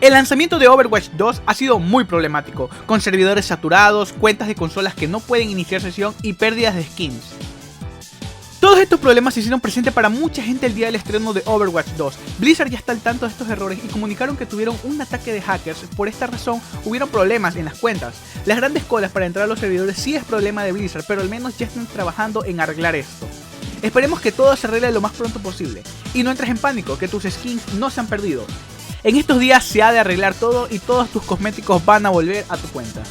El lanzamiento de Overwatch 2 ha sido muy problemático, con servidores saturados, cuentas de consolas que no pueden iniciar sesión y pérdidas de skins. Todos estos problemas se hicieron presentes para mucha gente el día del estreno de Overwatch 2. Blizzard ya está al tanto de estos errores y comunicaron que tuvieron un ataque de hackers. Por esta razón hubieron problemas en las cuentas. Las grandes colas para entrar a los servidores sí es problema de Blizzard, pero al menos ya están trabajando en arreglar esto. Esperemos que todo se arregle lo más pronto posible. Y no entres en pánico, que tus skins no se han perdido. En estos días se ha de arreglar todo y todos tus cosméticos van a volver a tu cuenta.